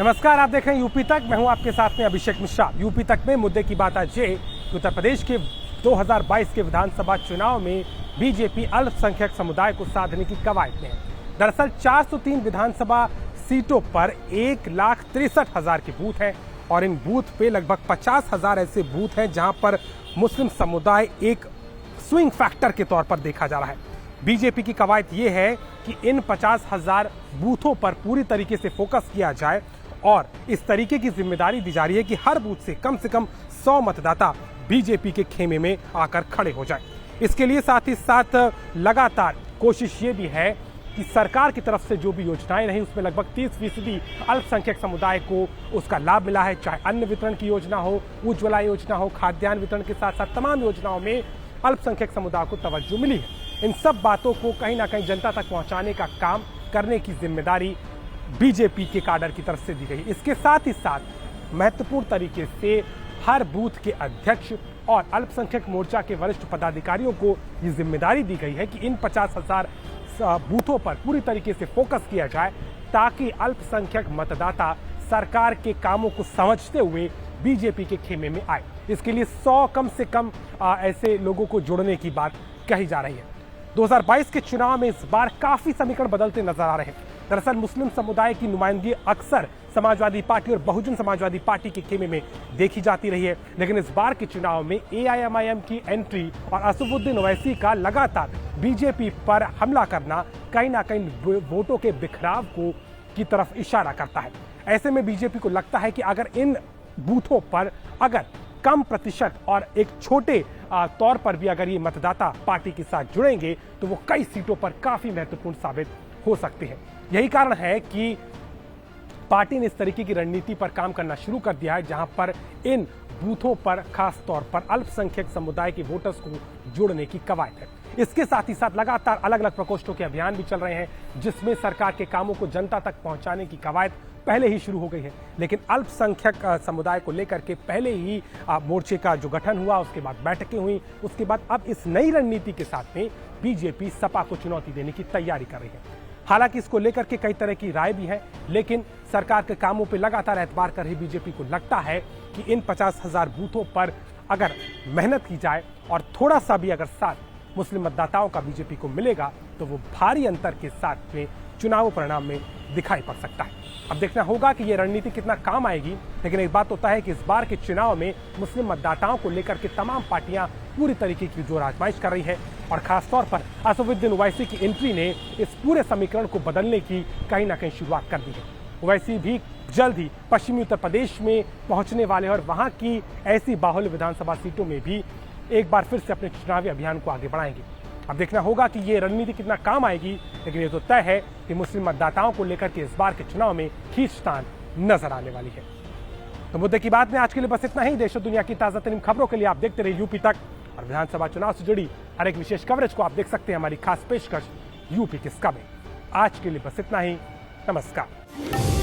नमस्कार, आप देख रहे हैं यूपी तक। मैं हूं आपके साथ में अभिषेक मिश्रा। यूपी तक में मुद्दे की बात आज ये उत्तर प्रदेश के 2022 के विधानसभा चुनाव में बीजेपी अल्पसंख्यक समुदाय को साधने की कवायद में है। दरअसल 403 विधानसभा सीटों पर 1,63,000 के बूथ हैं और इन बूथ पे लगभग 50,000 ऐसे बूथ हैं जहां पर मुस्लिम समुदाय एक स्विंग फैक्टर के तौर पर देखा जा रहा है। बीजेपी की कवायद ये है कि इन 50,000 बूथों पर पूरी तरीके से फोकस किया जाए और इस तरीके की जिम्मेदारी दी जा रही है कि हर बूथ से कम 100 मतदाता बीजेपी के खेमे में आकर खड़े हो जाए। इसके लिए साथ ही साथ लगातार कोशिश ये भी है कि सरकार की तरफ से जो भी योजनाएं रही उसमें लगभग 30% अल्पसंख्यक समुदाय को उसका लाभ मिला है। चाहे अन्न वितरण की योजना हो, उज्ज्वला योजना हो, खाद्यान्न वितरण के साथ साथ तमाम योजनाओं में अल्पसंख्यक समुदाय को तवज्जो मिली है। इन सब बातों को कहीं ना कहीं जनता तक पहुंचाने का काम करने की जिम्मेदारी बीजेपी के काडर की तरफ से दी गई। इसके साथ ही साथ महत्वपूर्ण तरीके से हर बूथ के अध्यक्ष और अल्पसंख्यक मोर्चा के वरिष्ठ पदाधिकारियों को ये जिम्मेदारी दी गई है कि इन 50,000 बूथों पर पूरी तरीके से फोकस किया जाए ताकि अल्पसंख्यक मतदाता सरकार के कामों को समझते हुए बीजेपी के खेमे में आए। इसके लिए 100 कम से कम ऐसे लोगों को जोड़ने की बात कही जा रही है। 2022 के चुनाव में इस बार काफी समीकरण बदलते नजर आ रहे हैं। दरअसल मुस्लिम समुदाय की नुमाइंदगी अक्सर समाजवादी पार्टी और बहुजन समाजवादी पार्टी के खेमे में देखी जाती रही है, लेकिन इस बार के चुनाव में एआईएमआईएम की एंट्री और असदुद्दीन ओवैसी का लगातार बीजेपी पर हमला करना कहीं ना कहीं वोटों के बिखराव की तरफ इशारा करता है। ऐसे में बीजेपी को लगता है कि अगर इन बूथों पर अगर कम प्रतिशत और एक छोटे तौर पर भी अगर ये मतदाता पार्टी के साथ जुड़ेंगे तो वो कई सीटों पर काफी महत्वपूर्ण साबित हो सकते हैं। यही कारण है कि पार्टी ने इस तरीके की रणनीति पर काम करना शुरू कर दिया है, जहां पर इन बूथों पर खास तौर पर अल्पसंख्यक समुदाय के वोटर्स को जोड़ने की कवायद है। इसके साथ ही साथ लगातार अलग अलग प्रकोष्ठों के अभियान भी चल रहे हैं, जिसमें सरकार के कामों को जनता तक पहुंचाने की कवायद पहले ही शुरू हो गई है। लेकिन अल्पसंख्यक समुदाय को लेकर के पहले ही मोर्चे का जो गठन हुआ, उसके बाद बैठकें हुई, उसके बाद अब इस नई रणनीति के साथ में बीजेपी सपा को चुनौती देने की तैयारी कर रही है। हालांकि इसको लेकर के कई तरह की राय भी है, लेकिन सरकार के कामों पर लगातार एतबार कर रही बीजेपी को लगता है कि इन 50,000 बूथों पर अगर मेहनत की जाए और थोड़ा सा भी अगर साथ मुस्लिम मतदाताओं का बीजेपी को मिलेगा तो वो भारी अंतर के साथ में चुनाव परिणाम में दिखाई पड़ सकता है। अब देखना होगा कि ये रणनीति कितना काम आएगी, लेकिन एक बात होता है कि इस बार के चुनाव में मुस्लिम मतदाताओं को लेकर के तमाम पार्टियां पूरी तरीके की जोर आजमाइश कर रही है और खासतौर पर असदुद्दीन ओवैसी की एंट्री ने इस पूरे समीकरण को बदलने की कहीं ना कहीं शुरुआत कर दी है। ओवैसी भी जल्द ही पश्चिमी उत्तर प्रदेश में पहुंचने वाले और वहां की ऐसी बाहुल्य विधानसभा सीटों में भी एक बार फिर से अपने चुनावी अभियान को आगे बढ़ाएंगे। अब देखना होगा कि ये रणनीति कितना काम आएगी, लेकिन ये तो तय है कि मुस्लिम मतदाताओं को लेकर के इस बार के चुनाव में खींचतान नजर आने वाली है। तो मुद्दे की बात में आज के लिए बस इतना ही। देश और दुनिया की ताजा तरीन खबरों के लिए आप देखते रहिए यूपी तक और विधानसभा चुनाव से जुड़ी हर एक विशेष कवरेज को आप देख सकते हैं हमारी खास पेशकश यूपी किसका में। आज के लिए बस इतना ही। नमस्कार।